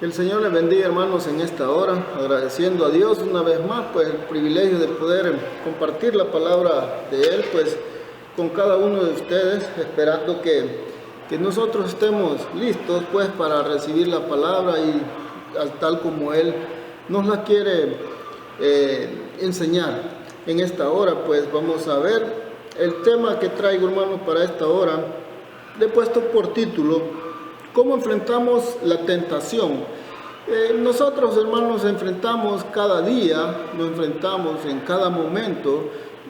Que el Señor les bendiga, hermanos, en esta hora, agradeciendo a Dios una vez más pues el privilegio de poder compartir la palabra de Él pues con cada uno de ustedes, esperando que nosotros estemos listos pues para recibir la palabra y tal como Él nos la quiere enseñar. En esta hora pues vamos a ver el tema que traigo, hermanos, para esta hora. Le he puesto por título: ¿cómo enfrentamos la tentación? Nosotros, hermanos, enfrentamos cada día, nos enfrentamos en cada momento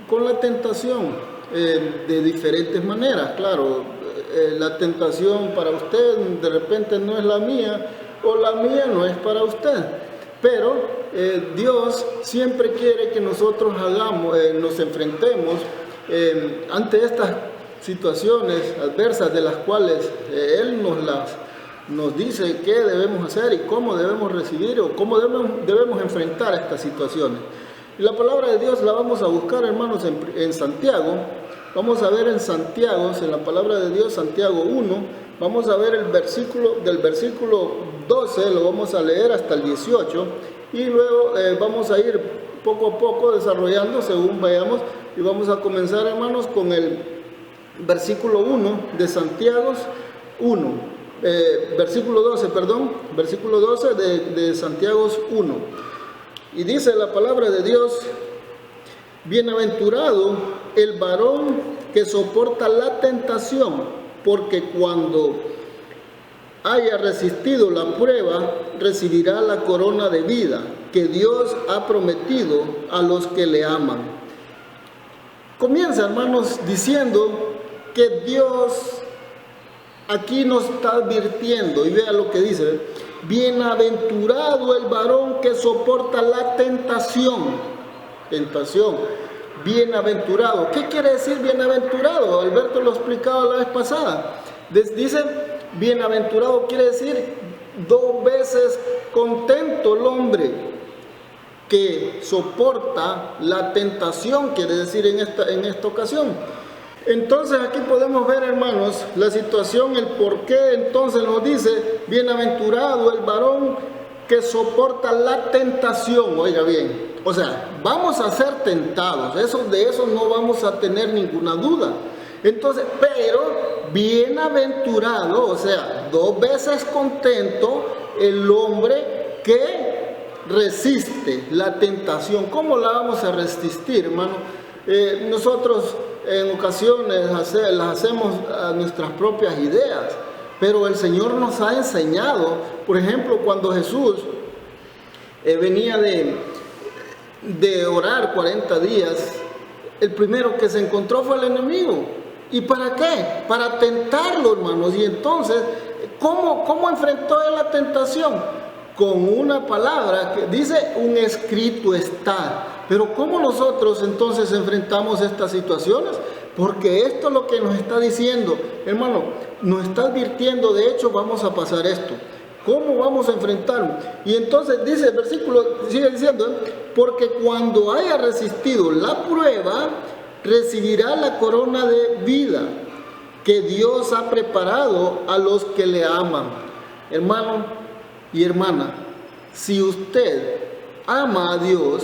con la tentación de diferentes maneras. Claro, la tentación para usted de repente no es la mía, o la mía no es para usted. Pero Dios siempre quiere que nosotros nos enfrentemos ante estas situaciones adversas de las cuales Él nos dice qué debemos hacer y cómo debemos recibir o cómo debemos enfrentar estas situaciones. Y la palabra de Dios la vamos a buscar, hermanos, en Santiago. Vamos a ver en Santiago, en la palabra de Dios, Santiago 1, vamos a ver del versículo 12, lo vamos a leer hasta el 18, y luego vamos a ir poco a poco desarrollando según vayamos, y vamos a comenzar, hermanos, con el versículo 1 de Santiago 1. Versículo 12 de Santiago 1. Y dice la palabra de Dios: bienaventurado el varón que soporta la tentación, porque cuando haya resistido la prueba, recibirá la corona de vida que Dios ha prometido a los que le aman. Comienza, hermanos, diciendo que Dios aquí nos está advirtiendo, y vea lo que dice: bienaventurado el varón que soporta la tentación. Bienaventurado. ¿Qué quiere decir bienaventurado? Alberto lo explicaba la vez pasada. Dice bienaventurado quiere decir 2 veces contento el hombre que soporta la tentación, quiere decir en esta ocasión. Entonces aquí podemos ver, hermanos, la situación, el por qué entonces nos dice bienaventurado el varón que soporta la tentación. Oiga bien, o sea, vamos a ser tentados, de eso no vamos a tener ninguna duda. Entonces, pero bienaventurado, o sea, 2 veces contento el hombre que resiste la tentación. ¿Cómo la vamos a resistir, hermano? Nosotros en ocasiones las hacemos a nuestras propias ideas, pero el Señor nos ha enseñado. Por ejemplo, cuando Jesús venía de orar 40 días, el primero que se encontró fue el enemigo. ¿Y para qué? Para tentarlo, hermanos. Y entonces, ¿cómo enfrentó él la tentación? Con una palabra que dice: un escrito está. Pero ¿cómo nosotros entonces enfrentamos estas situaciones? Porque esto es lo que nos está diciendo, hermano, nos está advirtiendo. De hecho, vamos a pasar esto. ¿Cómo vamos a enfrentarlo? Y entonces dice el versículo, sigue diciendo: porque cuando haya resistido la prueba, recibirá la corona de vida que Dios ha preparado a los que le aman. Hermano y hermana, si usted ama a Dios,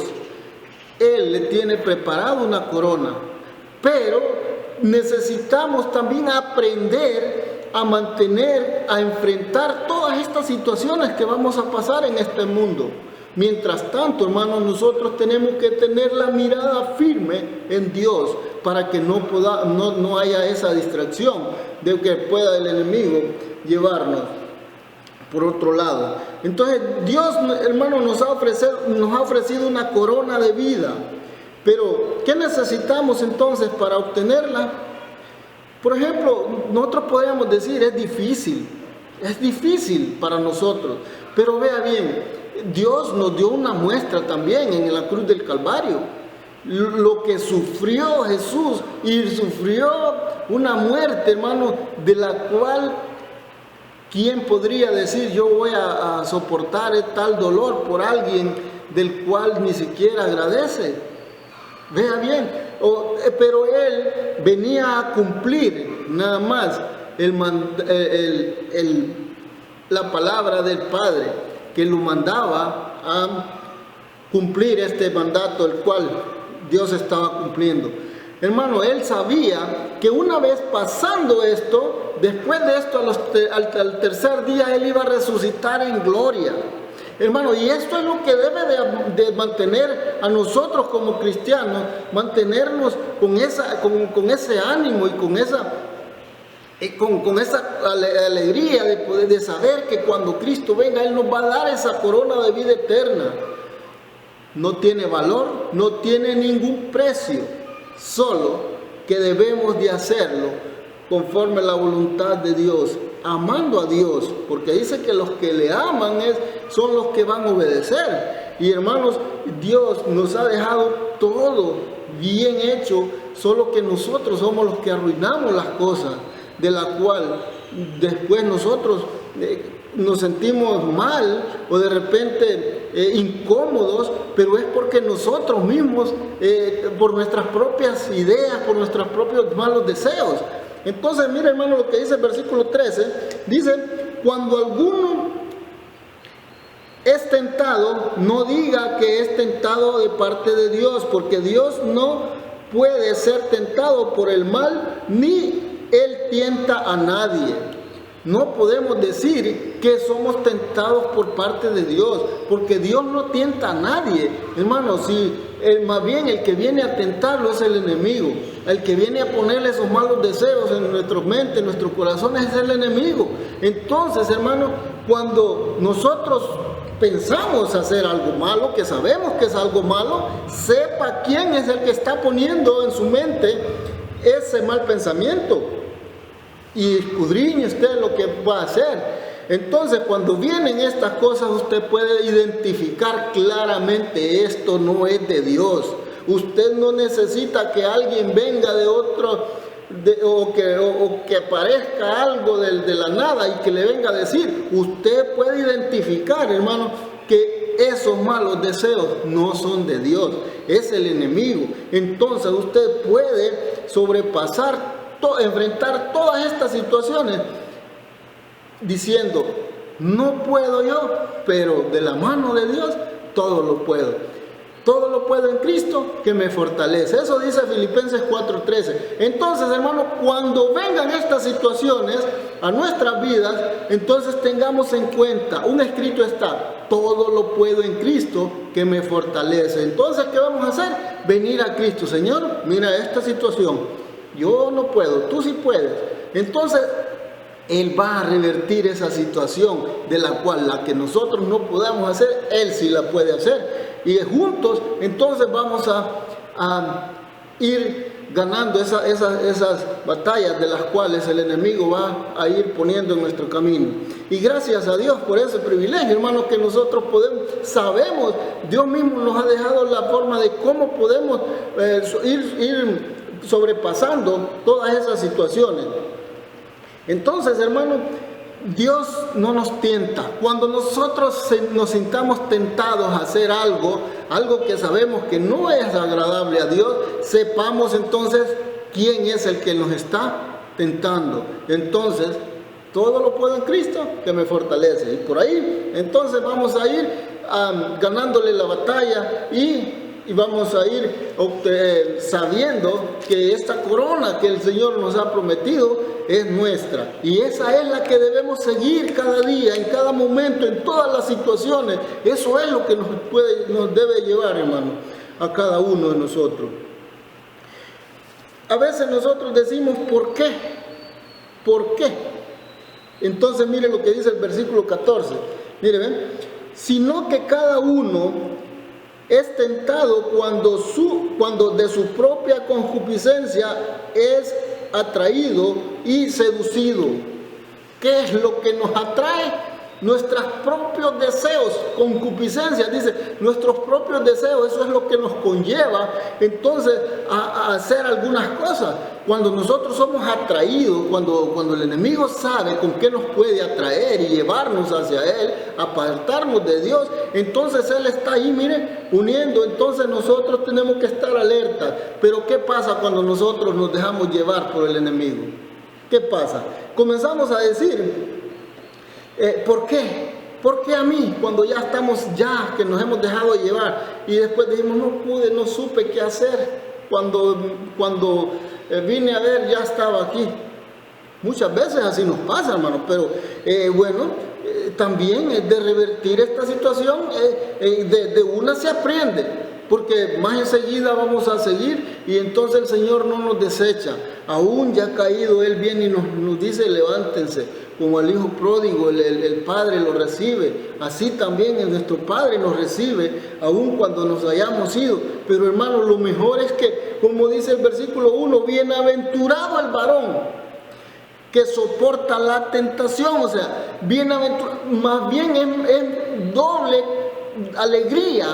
Él le tiene preparado una corona, pero necesitamos también aprender a mantener, a enfrentar todas estas situaciones que vamos a pasar en este mundo. Mientras tanto, hermanos, nosotros tenemos que tener la mirada firme en Dios para que no haya esa distracción de que pueda el enemigo llevarnos por otro lado. Entonces Dios, hermano, nos ha ofrecido una corona de vida. Pero ¿qué necesitamos entonces para obtenerla? Por ejemplo, nosotros podríamos decir: es difícil para nosotros. Pero vea bien, Dios nos dio una muestra también en la cruz del Calvario. Lo que sufrió Jesús, y sufrió una muerte, hermano, de la cual ¿quién podría decir: yo voy a soportar tal dolor por alguien del cual ni siquiera agradece? Vea bien, pero Él venía a cumplir nada más la palabra del Padre. que lo mandaba a cumplir este mandato, el cual Dios estaba cumpliendo. Hermano, él sabía que una vez pasando esto, después de esto, al tercer día, él iba a resucitar en gloria. Hermano, y esto es lo que debe de mantener a nosotros como cristianos, mantenernos con ese ánimo y con esa alegría de saber que cuando Cristo venga, Él nos va a dar esa corona de vida eterna. No tiene valor, no tiene ningún precio, solo que debemos de hacerlo conforme a la voluntad de Dios, amando a Dios, porque dice que los que le aman son los que van a obedecer. Y hermanos, Dios nos ha dejado todo bien hecho, solo que nosotros somos los que arruinamos las cosas, de la cual después nosotros nos sentimos mal o de repente incómodos, pero es porque nosotros mismos, por nuestras propias ideas, por nuestros propios malos deseos. Entonces, mira, hermano, lo que dice el versículo 13, dice: cuando alguno es tentado, no diga que es tentado de parte de Dios, porque Dios no puede ser tentado por el mal, ni Él tienta a nadie. No podemos decir que somos tentados por parte de Dios, porque Dios no tienta a nadie. Hermanos, más bien el que viene a tentarlo es el enemigo. El que viene a ponerle esos malos deseos en nuestra mente, en nuestros corazones, es el enemigo. Entonces, hermanos, cuando nosotros pensamos hacer algo malo, que sabemos que es algo malo, sepa quién es el que está poniendo en su mente ese mal pensamiento y escudriñe usted lo que va a hacer. Entonces, cuando vienen estas cosas, usted puede identificar claramente: esto no es de Dios. Usted no necesita que alguien venga de otro, o que aparezca algo de la nada y que le venga a decir. Usted puede identificar, hermano, que esos malos deseos no son de Dios, es el enemigo. Entonces usted puede sobrepasar, enfrentar todas estas situaciones diciendo: no puedo yo, pero de la mano de Dios todo lo puedo. Todo lo puedo en Cristo que me fortalece. Eso dice Filipenses 4:13. Entonces, hermano, cuando vengan estas situaciones a nuestras vidas, entonces tengamos en cuenta, un escrito está: todo lo puedo en Cristo que me fortalece. Entonces, ¿qué vamos a hacer? Venir a Cristo. Señor, mira esta situación, yo no puedo, tú sí puedes. Entonces, Él va a revertir esa situación, de la cual la que nosotros no podamos hacer, Él sí la puede hacer. Y juntos, entonces vamos a ir ganando esas batallas de las cuales el enemigo va a ir poniendo en nuestro camino. Y gracias a Dios por ese privilegio, hermanos, que nosotros sabemos, Dios mismo nos ha dejado la forma de cómo podemos ir sobrepasando todas esas situaciones. Entonces, hermano, Dios no nos tienta. Cuando nosotros nos sintamos tentados a hacer algo que sabemos que no es agradable a Dios, sepamos entonces quién es el que nos está tentando. Entonces, todo lo puedo en Cristo que me fortalece. Y por ahí, entonces vamos a ir ganándole la batalla y vamos a ir sabiendo que esta corona que el Señor nos ha prometido es nuestra, y esa es la que debemos seguir cada día, en cada momento, en todas las situaciones. Eso es lo que nos debe llevar, hermano, a cada uno de nosotros. A veces nosotros decimos: ¿por qué? ¿Por qué? Entonces mire lo que dice el versículo 14. Mire, ven: sino que cada uno es tentado cuando de su propia concupiscencia es atraído y seducido. ¿Qué es lo que nos atrae? Nuestros propios deseos, concupiscencias, dice, nuestros propios deseos. Eso es lo que nos conlleva entonces a hacer algunas cosas. Cuando nosotros somos atraídos, cuando el enemigo sabe con qué nos puede atraer y llevarnos hacia él, apartarnos de Dios, entonces él está ahí, mire, uniendo. Entonces nosotros tenemos que estar alerta. Pero ¿qué pasa cuando nosotros nos dejamos llevar por el enemigo? ¿Qué pasa? Comenzamos a decir: ¿por qué? ¿Por qué a mí? Cuando ya estamos, que nos hemos dejado llevar y después dijimos, no supe qué hacer. Cuando vine a ver, ya estaba aquí. Muchas veces así nos pasa, hermano, pero también de revertir esta situación, de una se aprende, porque más enseguida vamos a seguir y entonces el Señor no nos desecha. Aún ya caído, Él viene y nos dice, levántense, como el hijo pródigo, el Padre lo recibe, así también nuestro Padre nos recibe, aún cuando nos hayamos ido. Pero hermano, lo mejor es que, como dice el versículo 1, bienaventurado el varón que soporta la tentación, o sea, más bien es doble alegría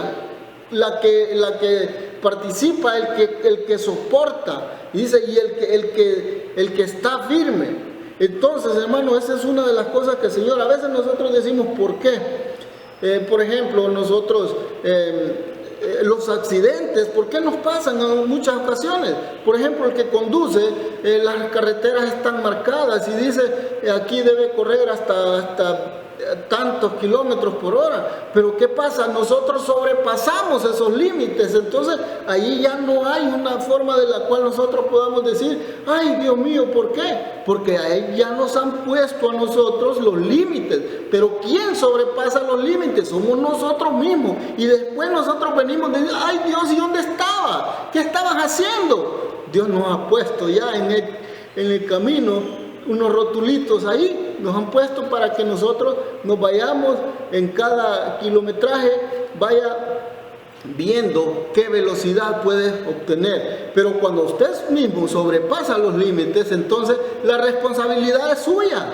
la que participa, el que soporta, y dice, y el que está firme. Entonces, hermano, esa es una de las cosas que el Señor, a veces nosotros decimos, ¿por qué? Por ejemplo, nosotros, los accidentes, ¿por qué nos pasan en muchas ocasiones? Por ejemplo, el que conduce, las carreteras están marcadas y dice, aquí debe correr hasta tantos kilómetros por hora, pero ¿qué pasa? Nosotros sobrepasamos esos límites, entonces ahí ya no hay una forma de la cual nosotros podamos decir, ay Dios mío, ¿por qué? Porque ahí ya nos han puesto a nosotros los límites, pero ¿quién sobrepasa los límites? Somos nosotros mismos, y después nosotros venimos y decimos, ay Dios, ¿y dónde estaba? ¿Qué estabas haciendo? Dios nos ha puesto ya en el camino unos rotulitos ahí, nos han puesto para que nosotros nos vayamos en cada kilometraje, vaya viendo qué velocidad puede obtener. Pero cuando usted mismo sobrepasa los límites, entonces la responsabilidad es suya.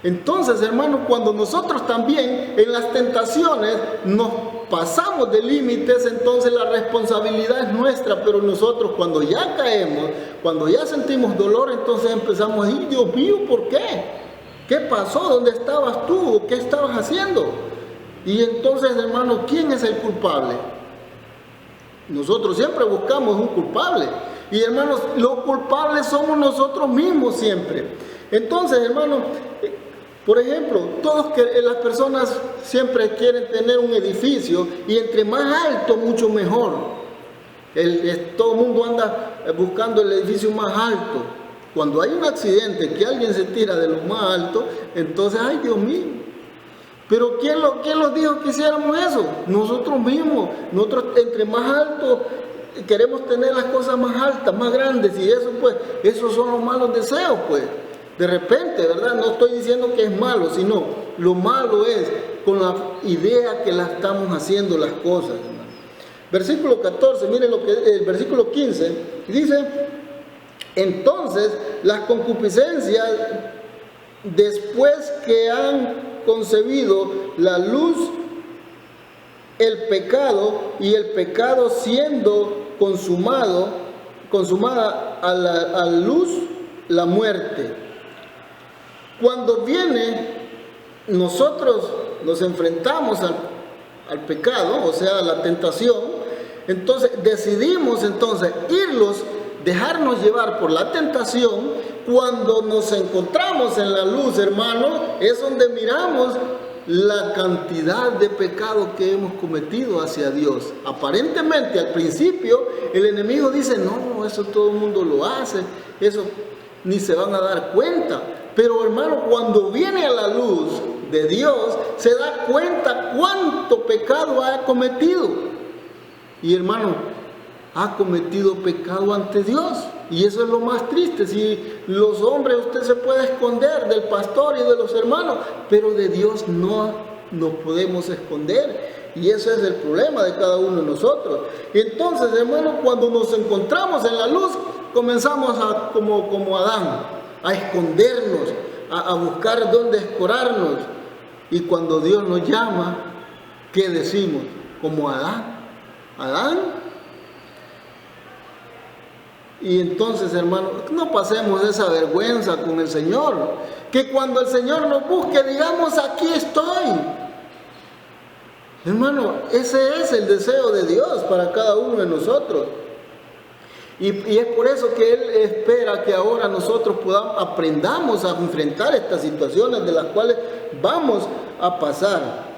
Entonces, hermano, cuando nosotros también en las tentaciones nos pasamos de límites, entonces la responsabilidad es nuestra, pero nosotros cuando ya caemos, cuando ya sentimos dolor, entonces empezamos a decir, Dios mío, ¿por qué? ¿Qué pasó? ¿Dónde estabas tú? ¿Qué estabas haciendo? Y entonces, hermano, ¿quién es el culpable? Nosotros siempre buscamos un culpable. Y hermanos, los culpables somos nosotros mismos siempre. Entonces, hermano, por ejemplo, las personas siempre quieren tener un edificio y entre más alto, mucho mejor. Todo el mundo anda buscando el edificio más alto. Cuando hay un accidente, que alguien se tira de lo más alto, entonces, ay Dios mío. Pero ¿quién nos dijo que hiciéramos eso? Nosotros mismos. Nosotros entre más alto queremos tener las cosas más altas, más grandes, y eso pues, esos son los malos deseos pues. De repente, ¿verdad? No estoy diciendo que es malo, sino lo malo es con la idea que la estamos haciendo las cosas, hermano. Versículo 14, miren lo que el versículo 15 dice, entonces las concupiscencias, después que han concebido la luz, el pecado, y el pecado siendo consumada a la luz, la muerte. Cuando nosotros nos enfrentamos al pecado, o sea, a la tentación, entonces decidimos dejarnos llevar por la tentación. Cuando nos encontramos en la luz, hermano, es donde miramos la cantidad de pecado que hemos cometido hacia Dios. Aparentemente, al principio, el enemigo dice, no, eso todo el mundo lo hace, eso ni se van a dar cuenta. Pero hermano, cuando viene a la luz de Dios, se da cuenta cuánto pecado ha cometido. Y hermano, ha cometido pecado ante Dios. Y eso es lo más triste. Si los hombres, usted se puede esconder del pastor y de los hermanos, pero de Dios no nos podemos esconder. Y ese es el problema de cada uno de nosotros. Entonces, hermano, cuando nos encontramos en la luz, comenzamos como Adán, a escondernos, a buscar dónde escorarnos. Y cuando Dios nos llama, ¿qué decimos? Como Adán. Y entonces, hermano, no pasemos esa vergüenza con el Señor. Que cuando el Señor nos busque, digamos, aquí estoy. Hermano, ese es el deseo de Dios para cada uno de nosotros. Y es por eso que Él espera que ahora nosotros aprendamos a enfrentar estas situaciones de las cuales vamos a pasar.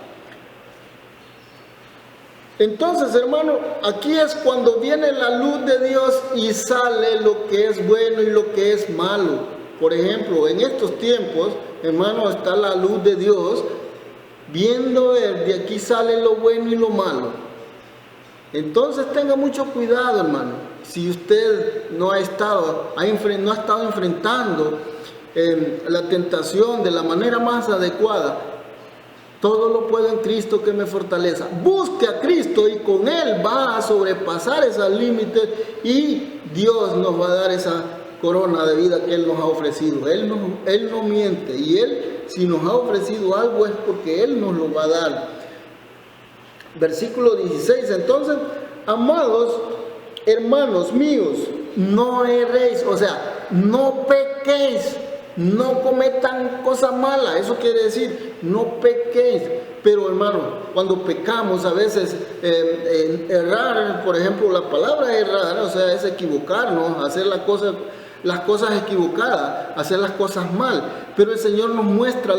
Entonces, hermano, aquí es cuando viene la luz de Dios y sale lo que es bueno y lo que es malo. Por ejemplo, en estos tiempos, hermano, está la luz de Dios, viendo de aquí sale lo bueno y lo malo. Entonces tenga mucho cuidado, hermano. Si usted no ha estado enfrentando la tentación de la manera más adecuada, todo lo puedo en Cristo que me fortaleza. Busque a Cristo y con Él va a sobrepasar esos límites y Dios nos va a dar esa corona de vida que Él nos ha ofrecido. Él no miente, y Él, si nos ha ofrecido algo, es porque Él nos lo va a dar. Versículo 16, entonces, amados hermanos míos, no erréis, o sea, no pequéis, no cometan cosas malas. Eso quiere decir, no pequéis. Pero, hermano, cuando pecamos a veces, errar, por ejemplo, la palabra errar, o sea, es equivocarnos, hacer las cosas equivocadas, hacer las cosas mal. Pero el Señor nos muestra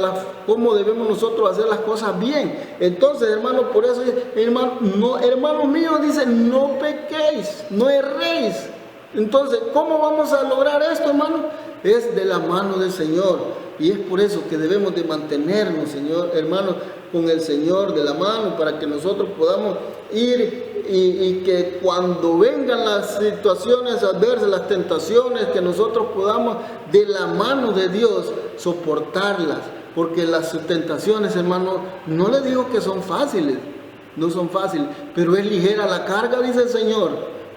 cómo debemos nosotros hacer las cosas bien. Entonces, hermano, por eso, hermanos míos, dice, no pequéis, no erréis. Entonces, ¿cómo vamos a lograr esto, hermano? Es de la mano del Señor. Y es por eso que debemos de mantenernos, Señor, hermano, con el Señor de la mano, para que nosotros podamos ir y que cuando vengan las situaciones adversas, las tentaciones, que nosotros podamos de la mano de Dios soportarlas. Porque las tentaciones, hermano, no les digo que son fáciles, no son fáciles, pero es ligera la carga, dice el Señor,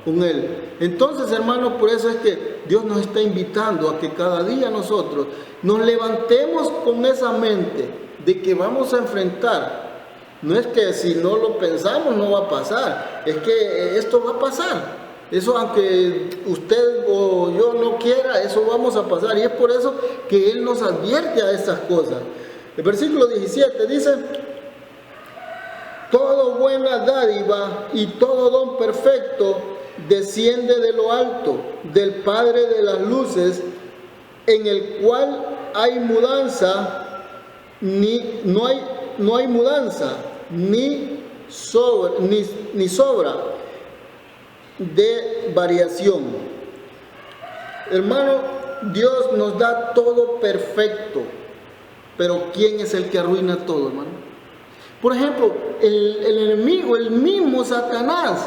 con Él. Entonces, hermano, por eso es que Dios nos está invitando a que cada día nosotros nos levantemos con esa mente de que vamos a enfrentar. No es que si no lo pensamos no va a pasar, es que esto va a pasar. Eso, aunque usted o yo no quiera, eso vamos a pasar. Y es por eso que Él nos advierte a estas cosas. El versículo 17 dice: toda buena dádiva y todo don perfecto desciende de lo alto, del Padre de las luces, en el cual hay mudanza, no hay mudanza, ni sobra de variación. Hermano, Dios nos da todo perfecto, pero ¿quién es el que arruina todo, hermano? Por ejemplo, el enemigo, el mismo Satanás,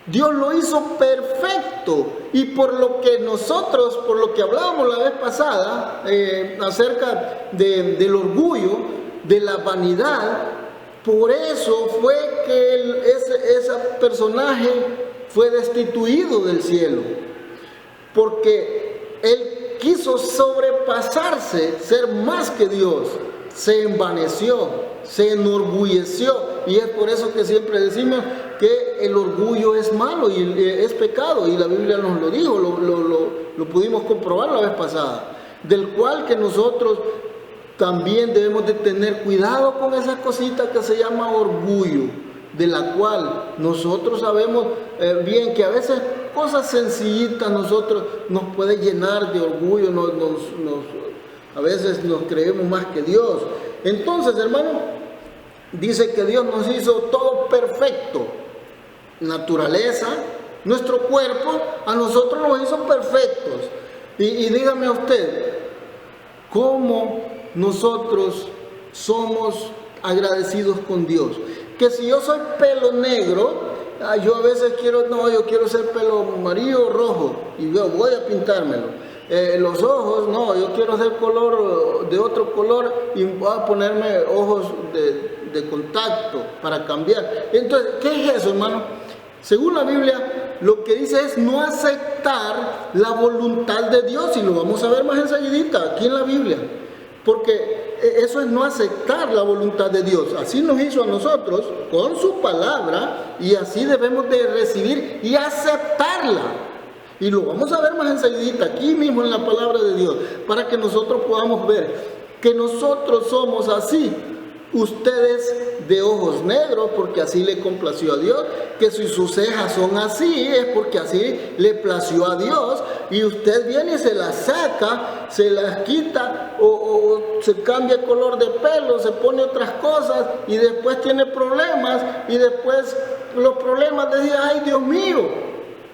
Dios lo hizo perfecto, y por lo que hablábamos la vez pasada acerca del orgullo, de la vanidad, por eso fue que ese personaje fue destituido del cielo, porque él quiso sobrepasarse, ser más que Dios, se envaneció, se enorgulleció, y es por eso que siempre decimos que el orgullo es malo y es pecado, y la Biblia nos lo dijo, lo pudimos comprobar la vez pasada, del cual que nosotros también debemos de tener cuidado con esas cositas que se llama orgullo, de la cual nosotros sabemos bien que a veces cosas sencillitas nosotros nos puede llenar de orgullo, a veces nos creemos más que Dios. Entonces, hermano, dice que Dios nos hizo todo perfecto. Naturaleza, nuestro cuerpo, a nosotros nos hizo perfectos. Y dígame usted, ¿cómo nosotros somos agradecidos con Dios? Que si yo soy pelo negro, yo a veces yo quiero ser pelo amarillo o rojo, y yo voy a pintármelo. Los ojos, no, yo quiero hacer color de otro color y voy a ponerme ojos de contacto para cambiar. Entonces, ¿qué es eso, hermano? Según la Biblia, lo que dice es no aceptar la voluntad de Dios, y lo vamos a ver más enseguidita aquí en la Biblia, porque eso es no aceptar la voluntad de Dios. Así nos hizo a nosotros con su palabra, y así debemos de recibir y aceptarla. Y lo vamos a ver más enseguidita, aquí mismo en la palabra de Dios, para que nosotros podamos ver que nosotros somos así. Ustedes de ojos negros, porque así le complació a Dios. Que si sus cejas son así, es porque así le plació a Dios. Y usted viene y se las saca, se las quita, o se cambia el color de pelo, se pone otras cosas y después tiene problemas y después los problemas decían, ay Dios mío,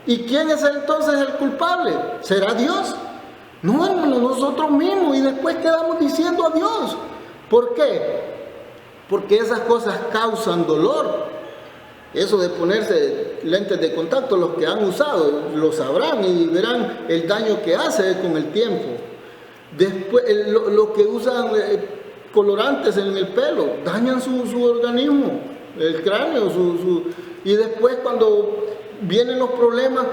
¿y quién es entonces el culpable? ¿Será Dios? No, hermano, nosotros mismos, y después quedamos diciendo a Dios. ¿Por qué? Porque esas cosas causan dolor. Eso de ponerse lentes de contacto, los que han usado lo sabrán y verán el daño que hace con el tiempo. Después, los que usan colorantes en el pelo dañan su organismo, el cráneo, y después cuando vienen los problemas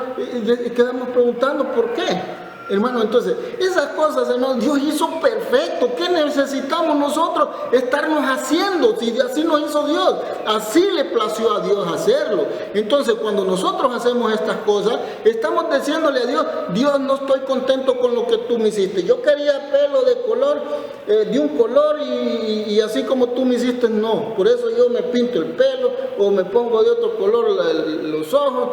quedamos preguntando ¿por qué? Hermano, entonces, esas cosas, hermano, Dios hizo perfecto. ¿Qué necesitamos nosotros estarnos haciendo? Si así nos hizo Dios, así le plació a Dios hacerlo. Entonces, cuando nosotros hacemos estas cosas, estamos diciéndole a Dios, Dios, no estoy contento con lo que tú me hiciste. Yo quería pelo de color, de un color y así como tú me hiciste, no. Por eso yo me pinto el pelo o me pongo de otro color los ojos,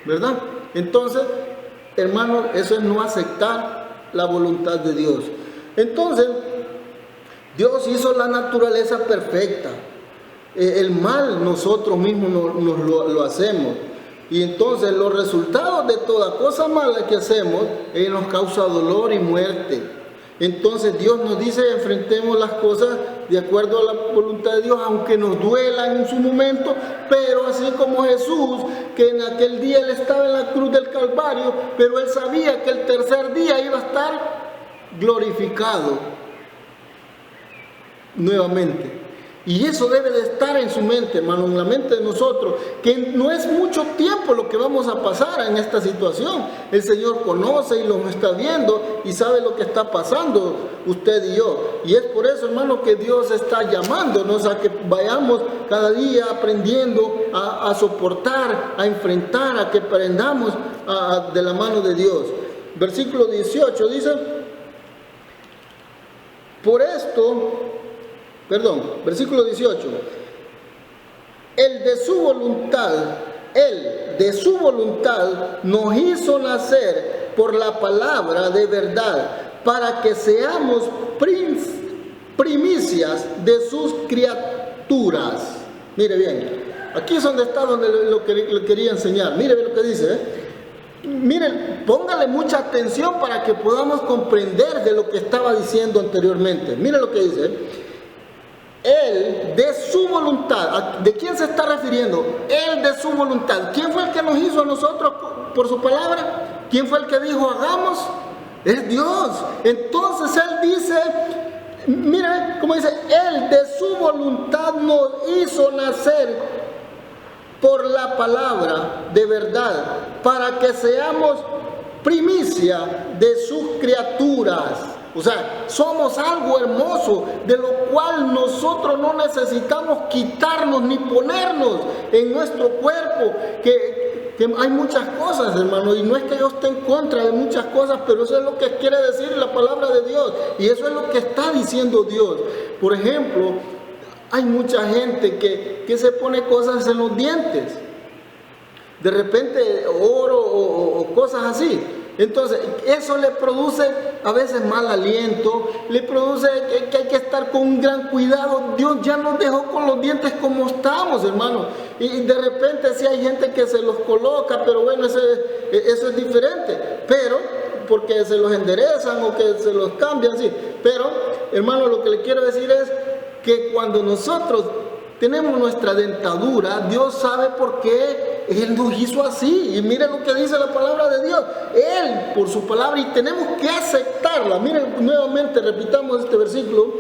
¿verdad? Entonces, hermano, eso es no aceptar la voluntad de Dios. Entonces, Dios hizo la naturaleza perfecta. El mal nosotros mismos lo hacemos. Y entonces los resultados de toda cosa mala que hacemos nos causa dolor y muerte. Entonces Dios nos dice, enfrentemos las cosas de acuerdo a la voluntad de Dios, aunque nos duelan en su momento, pero así como Jesús, que en aquel día Él estaba en la cruz del Calvario, pero Él sabía que el tercer día iba a estar glorificado nuevamente. Y eso debe de estar en su mente, hermano, en la mente de nosotros, que no es mucho tiempo lo que vamos a pasar en esta situación. El Señor conoce y lo está viendo y sabe lo que está pasando usted y yo. Y es por eso, hermano, que Dios está llamándonos a que vayamos cada día aprendiendo a soportar, a enfrentar, a que aprendamos de la mano de Dios. Versículo 18 dice, versículo 18, Él de su voluntad nos hizo nacer por la palabra de verdad, para que seamos primicias de sus criaturas. Mire bien, aquí es donde está lo que le quería enseñar. Mire bien lo que dice, Miren, póngale mucha atención para que podamos comprender de lo que estaba diciendo anteriormente. Mire lo que dice. Él de su voluntad. ¿De quién se está refiriendo? Él de su voluntad. ¿Quién fue el que nos hizo a nosotros por su palabra? ¿Quién fue el que dijo hagamos? Es Dios. Entonces Él dice, mira cómo dice, Él de su voluntad nos hizo nacer por la palabra de verdad, para que seamos primicia de sus criaturas. O sea, somos algo hermoso, de lo cual nosotros no necesitamos quitarnos ni ponernos en nuestro cuerpo, que hay muchas cosas, hermano, y no es que yo esté en contra de muchas cosas, pero eso es lo que quiere decir la palabra de Dios, y eso es lo que está diciendo Dios. Por ejemplo, hay mucha gente que se pone cosas en los dientes, de repente oro o cosas así. Entonces, eso le produce a veces mal aliento, le produce que hay que estar con un gran cuidado. Dios ya nos dejó con los dientes como estamos, hermano. Y de repente sí hay gente que se los coloca, pero bueno, eso es diferente. Pero, porque se los enderezan o que se los cambian, sí. Pero, hermano, lo que le quiero decir es que cuando nosotros tenemos nuestra dentadura, Dios sabe por qué Él nos hizo así. Y miren lo que dice la palabra de Dios. Él, por su palabra, y tenemos que aceptarla. Miren nuevamente, repitamos este versículo.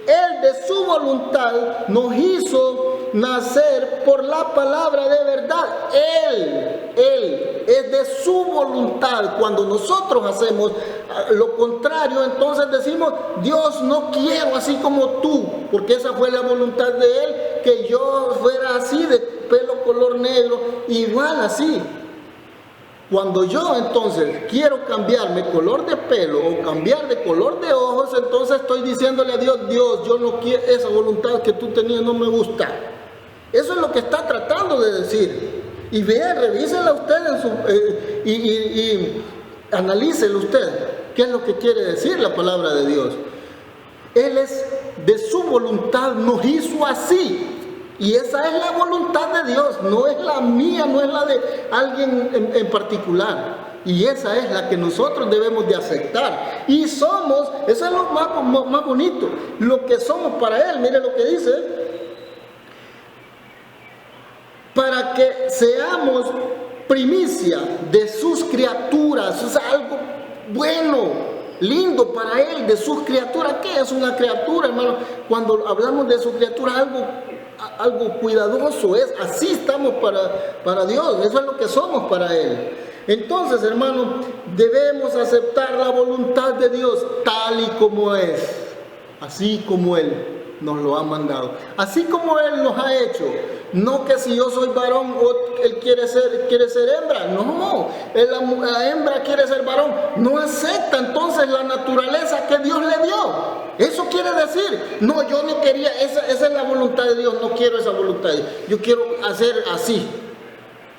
Él de su voluntad nos hizo nacer por la palabra de verdad. Él es de su voluntad. Cuando nosotros hacemos lo contrario, entonces decimos, Dios, no quiero así como tú, porque esa fue la voluntad de Él, que yo fuera así, de pelo color negro, igual así. Cuando yo entonces quiero cambiarme color de pelo o cambiar de color de ojos, entonces estoy diciéndole a Dios, Dios, yo no quiero esa voluntad que tú tenías, no me gusta. Eso es lo que está tratando de decir. Y vea, revísela usted y analícelo usted. ¿Qué es lo que quiere decir la palabra de Dios? Él es de su voluntad, nos hizo así. Y esa es la voluntad de Dios, no es la mía, no es la de alguien en particular. Y esa es la que nosotros debemos de aceptar. Y somos, eso es lo más bonito, lo que somos para Él. Mire lo que dice: para que seamos primicia de sus criaturas. O sea, algo bueno, lindo para Él, de sus criaturas. ¿Qué es una criatura, hermano? Cuando hablamos de su criatura, algo cuidadoso, es así estamos para Dios, eso es lo que somos para Él. Entonces, hermano, debemos aceptar la voluntad de Dios tal y como es, así como Él nos lo ha mandado, así como Él nos ha hecho. No que si yo soy varón o Él quiere ser hembra, no, la hembra quiere ser varón, no acepta entonces la naturaleza que Dios le dio. Eso quiere decir, no, yo no quería, esa es la voluntad de Dios, no quiero esa voluntad de Dios, yo quiero hacer así.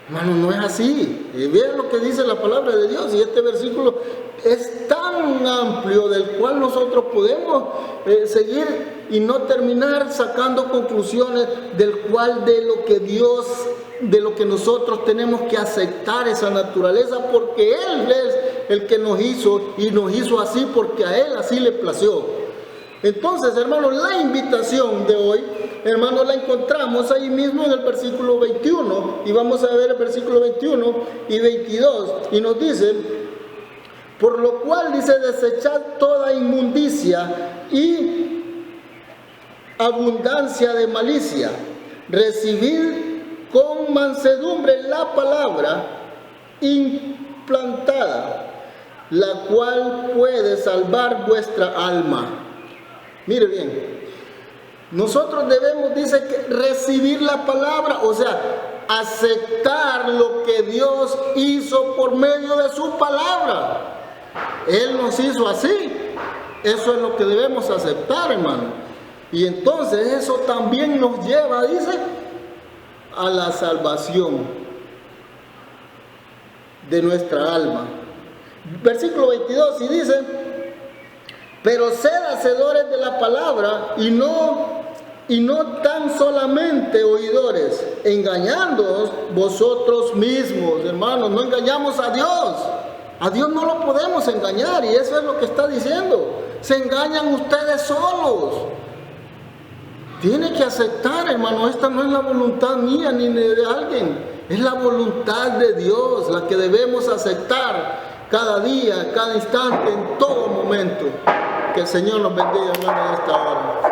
Hermano, no es así. Vean lo que dice la palabra de Dios, y este versículo es tan amplio del cual nosotros podemos seguir y no terminar sacando conclusiones del cual de lo que nosotros tenemos que aceptar esa naturaleza, porque Él es el que nos hizo y nos hizo así porque a Él así le plació. Entonces, hermanos, la invitación de hoy, hermanos, la encontramos ahí mismo en el versículo 21, y vamos a ver el versículo 21 y 22, y nos dice: por lo cual dice, desechad toda inmundicia y abundancia de malicia, recibid con mansedumbre la palabra implantada, la cual puede salvar vuestra alma. Mire bien, nosotros debemos, dice, que recibir la palabra, o sea, aceptar lo que Dios hizo por medio de su palabra. Él nos hizo así, eso es lo que debemos aceptar, hermano. Y entonces eso también nos lleva, dice, a la salvación de nuestra alma. Versículo 22, y dice: pero sed hacedores de la palabra y no tan solamente oidores, engañándoos vosotros mismos. Hermanos, no engañamos a Dios. A Dios no lo podemos engañar, y eso es lo que está diciendo. Se engañan ustedes solos. Tiene que aceptar, hermano, esta no es la voluntad mía ni de alguien, es la voluntad de Dios la que debemos aceptar cada día, cada instante, en todo momento. Que el Señor nos bendiga, hermano, en esta hora.